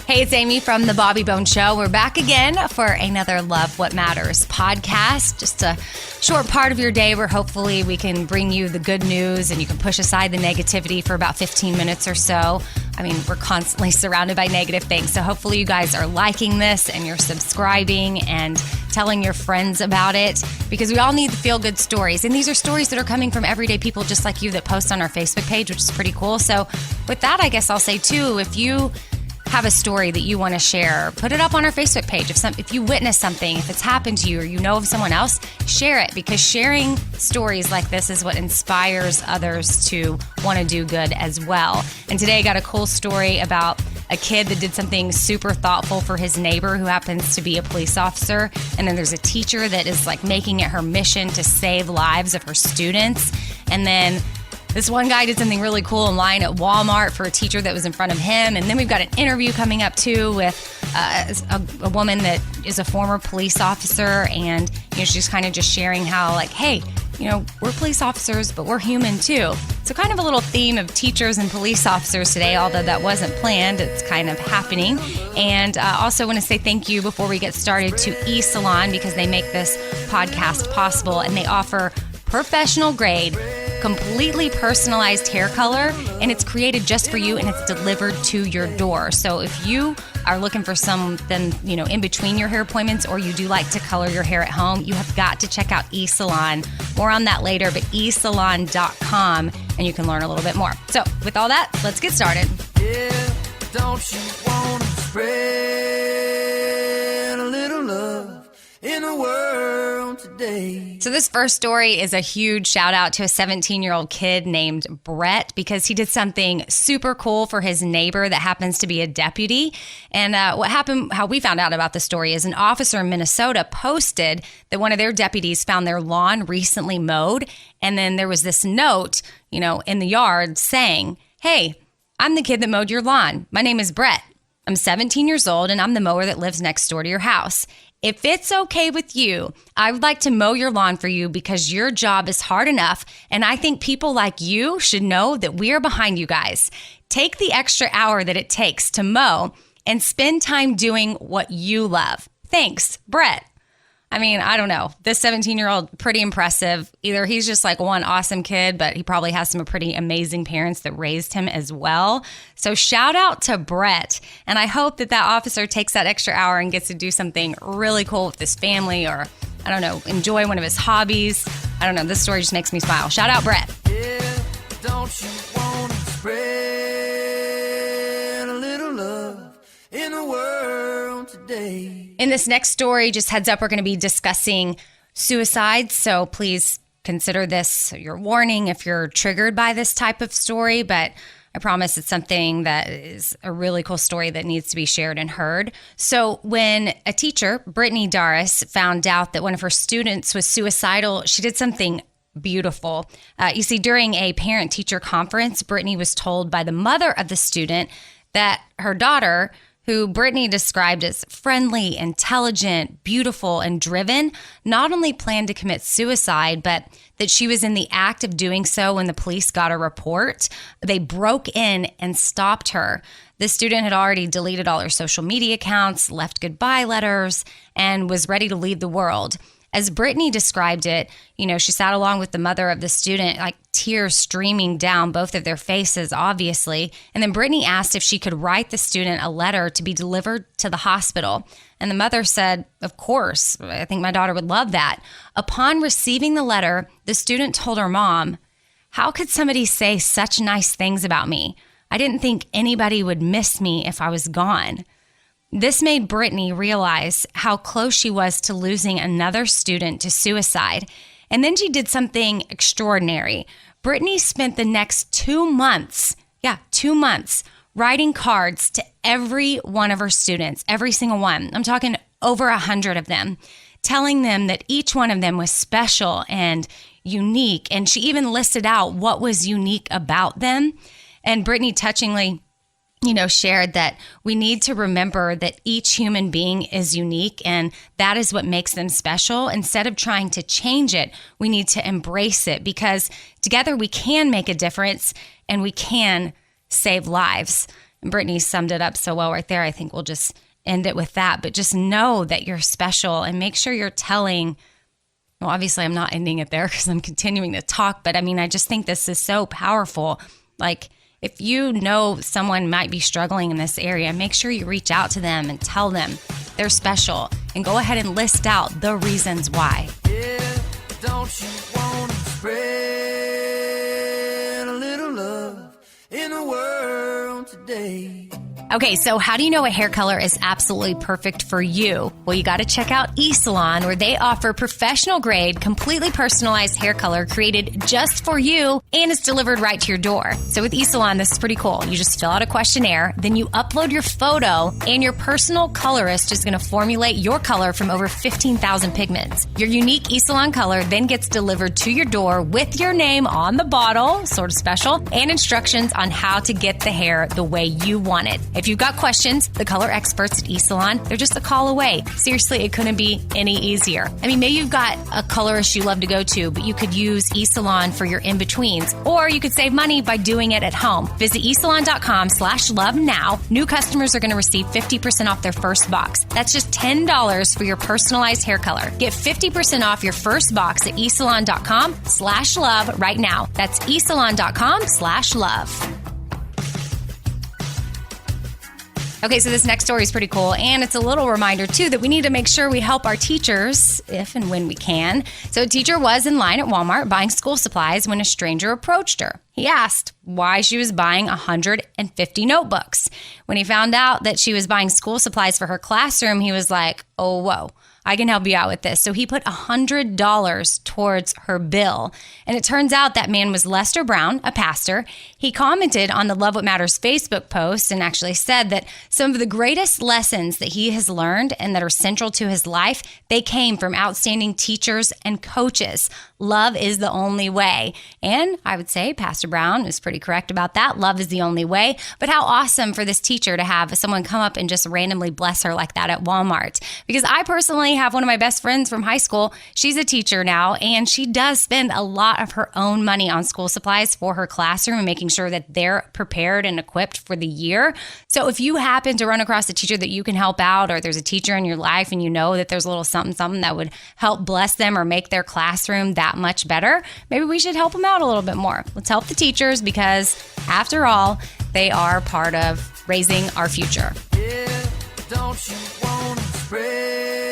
Hey, it's Amy from The Bobby Bone Show. We're back again for another Love What Matters podcast. Just a short part of your day where hopefully we can bring you the good news and you can push aside the negativity for about 15 minutes or so. I mean, we're constantly surrounded by negative things. So hopefully you guys are liking this and you're subscribing and telling your friends about it, because we all need the feel-good stories. And these are stories that are coming from everyday people just like you that post on our Facebook page, which is pretty cool. So with that, I guess I'll say too, if you have a story that you want to share, put it up on our Facebook page. If you witness something, if it's happened to you or you know of someone else, share it, because sharing stories like this is what inspires others to want to do good as well. And today I got a cool story about a kid that did something super thoughtful for his neighbor who happens to be a police officer. And then there's a teacher that is like making it her mission to save lives of her students. And then this one guy did something really cool in line at Walmart for a teacher that was in front of him. And then we've got an interview coming up, too, with a woman that is a former police officer. And, she's kind of just sharing how, like, hey, we're police officers, but we're human, too. So kind of a little theme of teachers and police officers today, although that wasn't planned. It's kind of happening. And also want to say thank you before we get started to Salon, because they make this podcast possible. And they offer professional grade, completely personalized hair color, and it's created just for you and it's delivered to your door. So if you are looking for something, in between your hair appointments, or you do like to color your hair at home, you have got to check out Salon. More on that later, but esalon.com, and you can learn a little bit more. So with all that, let's get started. Yeah, don't you want to spread a little love in the world today? So this first story is a huge shout out to a 17-year-old kid named Brett, because he did something super cool for his neighbor that happens to be a deputy. And what happened, how we found out about the story, is an officer in Minnesota posted that one of their deputies found their lawn recently mowed. And then there was this note, in the yard saying, hey, I'm the kid that mowed your lawn. My name is Brett. I'm 17 years old and I'm the mower that lives next door to your house. If it's okay with you, I would like to mow your lawn for you because your job is hard enough, and I think people like you should know that we are behind you guys. Take the extra hour that it takes to mow and spend time doing what you love. Thanks, Brett. I mean, I don't know. This 17-year-old, pretty impressive. Either he's just like one awesome kid, but he probably has some pretty amazing parents that raised him as well. So shout out to Brett. And I hope that officer takes that extra hour and gets to do something really cool with his family, or, I don't know, enjoy one of his hobbies. I don't know. This story just makes me smile. Shout out, Brett. Yeah, don't you want to spread a little love in the world today? In this next story, just heads up, we're going to be discussing suicide. So please consider this your warning if you're triggered by this type of story. But I promise it's something that is a really cool story that needs to be shared and heard. So when a teacher, Brittany Doris, found out that one of her students was suicidal, she did something beautiful. You see, during a parent-teacher conference, Brittany was told by the mother of the student that her daughter, who Brittany described as friendly, intelligent, beautiful, and driven, not only planned to commit suicide, but that she was in the act of doing so when the police got a report. They broke in and stopped her. The student had already deleted all her social media accounts, left goodbye letters, and was ready to leave the world. As Brittany described it, she sat along with the mother of the student, like tears streaming down both of their faces, obviously. And then Brittany asked if she could write the student a letter to be delivered to the hospital. And the mother said, of course, I think my daughter would love that. Upon receiving the letter, the student told her mom, how could somebody say such nice things about me? I didn't think anybody would miss me if I was gone. This made Brittany realize how close she was to losing another student to suicide. And then she did something extraordinary. Brittany spent the next 2 months, 2 months, writing cards to every one of her students, every single one. I'm talking over 100 of them, telling them that each one of them was special and unique. And she even listed out what was unique about them. And Brittany touchingly shared that we need to remember that each human being is unique, and that is what makes them special. Instead of trying to change it, we need to embrace it, because together we can make a difference and we can save lives. And Brittany summed it up so well right there. I think we'll just end it with that. But just know that you're special and make sure you're telling. Well, obviously, I'm not ending it there because I'm continuing to talk. But I mean, I just think this is so powerful. Like, if you know someone might be struggling in this area, make sure you reach out to them and tell them they're special and go ahead and list out the reasons why. Yeah, don't you want to spread a little love in the world today? Okay, so how do you know a hair color is absolutely perfect for you? Well, you got to check out Salon, where they offer professional grade, completely personalized hair color created just for you, and it's delivered right to your door. So with Salon, this is pretty cool. You just fill out a questionnaire, then you upload your photo, and your personal colorist is going to formulate your color from over 15,000 pigments. Your unique Salon color then gets delivered to your door with your name on the bottle, sort of special, and instructions on how to get the hair the way you want it. If you've got questions, the color experts at Salon, they're just a call away. Seriously, it couldn't be any easier. I mean, maybe you've got a colorist you love to go to, but you could use Salon for your in-betweens, or you could save money by doing it at home. Visit esalon.com/love now. New customers are going to receive 50% off their first box. That's just $10 for your personalized hair color. Get 50% off your first box at esalon.com/love right now. That's esalon.com/love. Okay, so this next story is pretty cool, and it's a little reminder, too, that we need to make sure we help our teachers if and when we can. So a teacher was in line at Walmart buying school supplies when a stranger approached her. He asked why she was buying 150 notebooks. When he found out that she was buying school supplies for her classroom, he was like, oh, whoa. I can help you out with this. So he put $100 towards her bill. And it turns out that man was Lester Brown, a pastor. He commented on the Love What Matters Facebook post and actually said that some of the greatest lessons that he has learned and that are central to his life, they came from outstanding teachers and coaches. Love is the only way. And I would say Pastor Brown is pretty correct about that. Love is the only way. But how awesome for this teacher to have someone come up and just randomly bless her like that at Walmart. Because I personally have one of my best friends from high school. She's a teacher now, and she does spend a lot of her own money on school supplies for her classroom and making sure that they're prepared and equipped for the year. So if you happen to run across a teacher that you can help out, or there's a teacher in your life and you know that there's a little something that would help bless them or make their classroom that much better, maybe we should help them out a little bit more. Let's help the teachers because, after all, they are part of raising our future. Yeah, don't you want to spread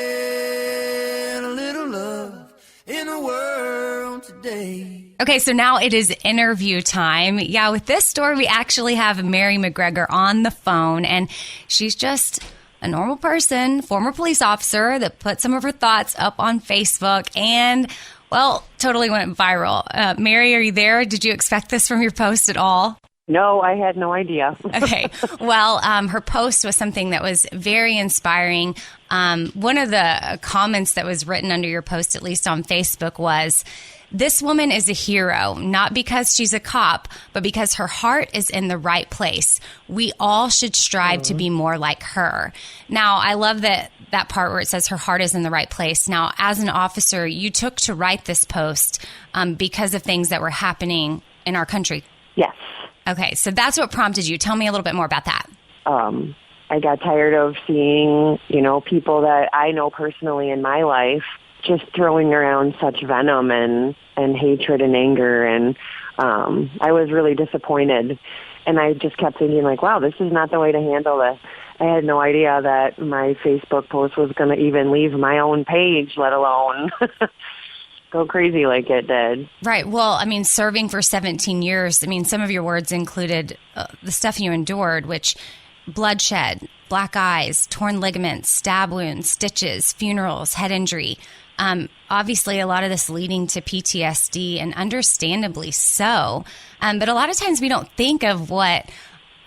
a little love in the world today? Okay, so now it is interview time. Yeah, with this story, we actually have Mary McGregor on the phone, and she's just a normal person, former police officer that put some of her thoughts up on Facebook and, well, totally went viral. Mary, are you there? Did you expect this from your post at all? No, I had no idea. Okay. Well, her post was something that was very inspiring. One of the comments that was written under your post, at least on Facebook, was, "This woman is a hero, not because she's a cop, but because her heart is in the right place. We all should strive to be more like her." Now, I love that part where it says her heart is in the right place. Now, as an officer, you took to write this post because of things that were happening in our country. Yes. Okay, so that's what prompted you. Tell me a little bit more about that. I got tired of seeing, people that I know personally in my life just throwing around such venom and hatred and anger. And I was really disappointed. And I just kept thinking, like, wow, this is not the way to handle this. I had no idea that my Facebook post was going to even leave my own page, let alone go crazy like it did. Right. Well, I mean, serving for 17 years, I mean, some of your words included the stuff you endured, which bloodshed, black eyes, torn ligaments, stab wounds, stitches, funerals, head injury. Obviously, a lot of this leading to PTSD, and understandably so. But a lot of times we don't think of what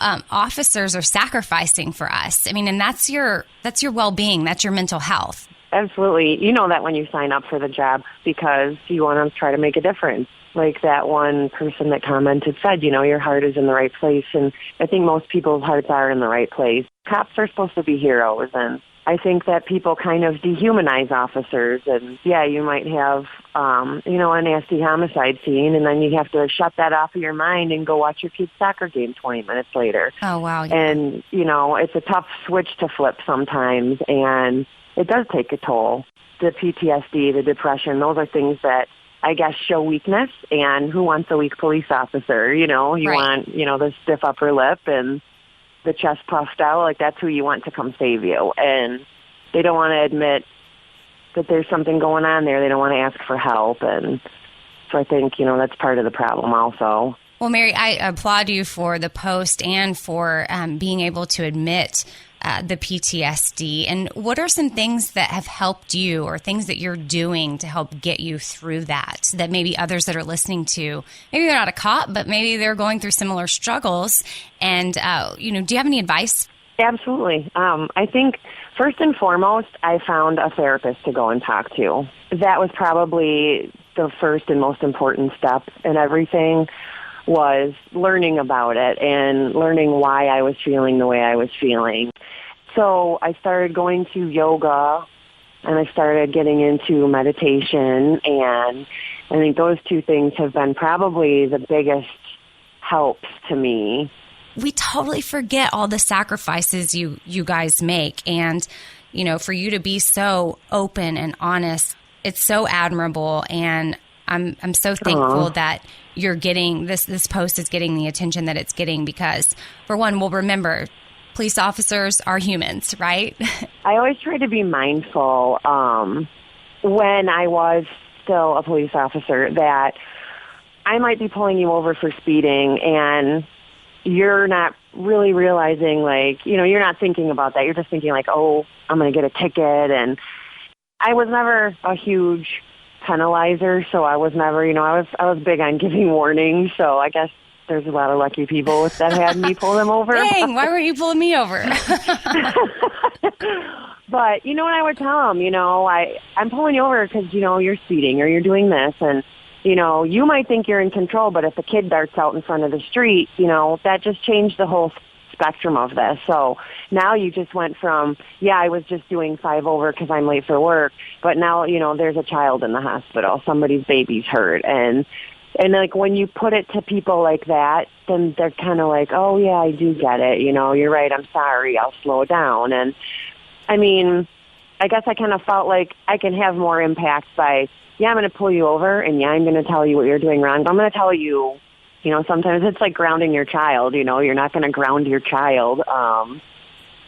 officers are sacrificing for us. I mean, and that's your well-being. That's your mental health. Absolutely. You know that when you sign up for the job because you want to try to make a difference. Like that one person that commented said, your heart is in the right place. And I think most people's hearts are in the right place. Cops are supposed to be heroes, and I think that people kind of dehumanize officers, and yeah, you might have, a nasty homicide scene, and then you have to shut that off of your mind and go watch your kid's soccer game 20 minutes later. Oh, wow. Yeah. And, it's a tough switch to flip sometimes, and it does take a toll. The PTSD, the depression, those are things that I guess show weakness, and who wants a weak police officer? You want, the stiff upper lip and the chest puffed out, like that's who you want to come save you. And they don't want to admit that there's something going on there. They don't want to ask for help. And so I think, that's part of the problem also. Well, Mary, I applaud you for the post and for being able to admit the PTSD. And what are some things that have helped you or things that you're doing to help get you through that maybe others that are listening to, maybe they're not a cop, but maybe they're going through similar struggles. And, do you have any advice? Absolutely. I think first and foremost, I found a therapist to go and talk to. That was probably the first and most important step in everything, was learning about it and learning why I was feeling the way I was feeling. So I started going to yoga, and I started getting into meditation, and I think those two things have been probably the biggest helps to me. We totally forget all the sacrifices you guys make, and for you to be so open and honest, it's so admirable, and I'm so thankful that you're getting this post is getting the attention that it's getting, because for one, we'll remember police officers are humans, right? I always try to be mindful when I was still a police officer that I might be pulling you over for speeding, and you're not really realizing, you're not thinking about that. You're just thinking oh, I'm going to get a ticket. And I was never a huge penalizer, so I was never, I was big on giving warnings, so I guess there's a lot of lucky people that had me pull them over. Dang, why weren't you pulling me over? But, what I would tell them, I'm pulling you over because, you're speeding or you're doing this, and, you might think you're in control, but if a kid darts out in front of the street, that just changed the whole spectrum of this. So now you just went from, I was just doing 5 over because I'm late for work, but now, there's a child in the hospital, somebody's baby's hurt. And when you put it to people like that, then they're kind of like, oh yeah, I do get it. You're right. I'm sorry. I'll slow down. And I mean, I guess I kind of felt like I can have more impact by, I'm going to pull you over, and I'm going to tell you what you're doing wrong. But I'm going to tell you, sometimes it's like grounding your child. You're not going to ground your child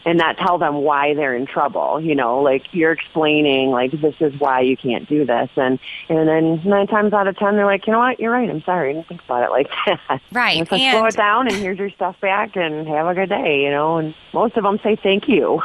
and not tell them why they're in trouble. You're explaining, this is why you can't do this. And then 9 times out of 10, they're like, you know what, you're right. I'm sorry. I didn't think about it like that. Right. So slow it down, and here's your stuff back, and have a good day, And most of them say thank you.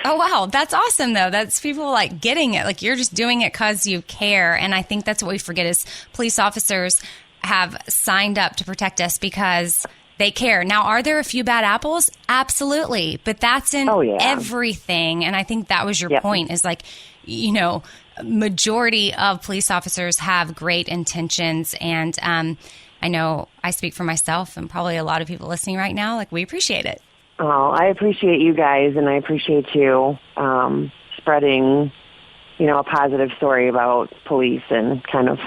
Oh, wow. That's awesome, though. That's people getting it. You're just doing it because you care. And I think that's what we forget is police officers have signed up to protect us because they care. Now, are there a few bad apples? Absolutely. But that's in everything. And I think that was your point is majority of police officers have great intentions. And I know I speak for myself and probably a lot of people listening right now. We appreciate it. Oh, I appreciate you guys, and I appreciate you spreading, a positive story about police and kind of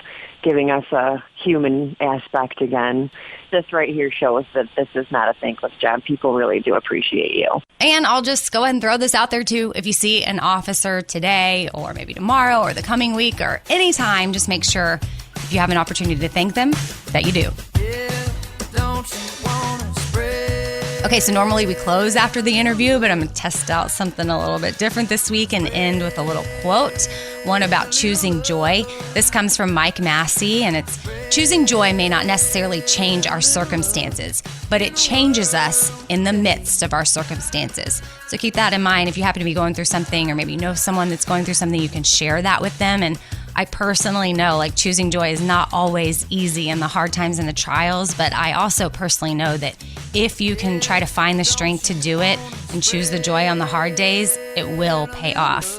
giving us a human aspect again. This right here shows that this is not a thankless job. People really do appreciate you. And I'll just go ahead and throw this out there too. If you see an officer today or maybe tomorrow or the coming week or anytime, just make sure if you have an opportunity to thank them that you do. Yeah, don't you wanna spread? Okay, so normally we close after the interview, but I'm going to test out something a little bit different this week and end with a little quote, one about choosing joy. This comes from Mike Massey, and it's, choosing joy may not necessarily change our circumstances, but it changes us in the midst of our circumstances. So keep that in mind. If you happen to be going through something, or maybe you know someone that's going through something, you can share that with them. And I personally know choosing joy is not always easy in the hard times and the trials, but I also personally know that if you can try to find the strength to do it and choose the joy on the hard days, it will pay off.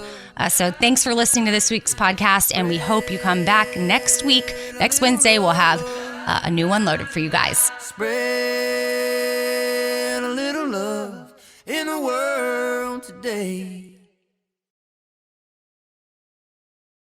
So thanks for listening to this week's podcast, and we hope you come back next week. Next Wednesday, we'll have a new one loaded for you guys. Spread a little love in the world today.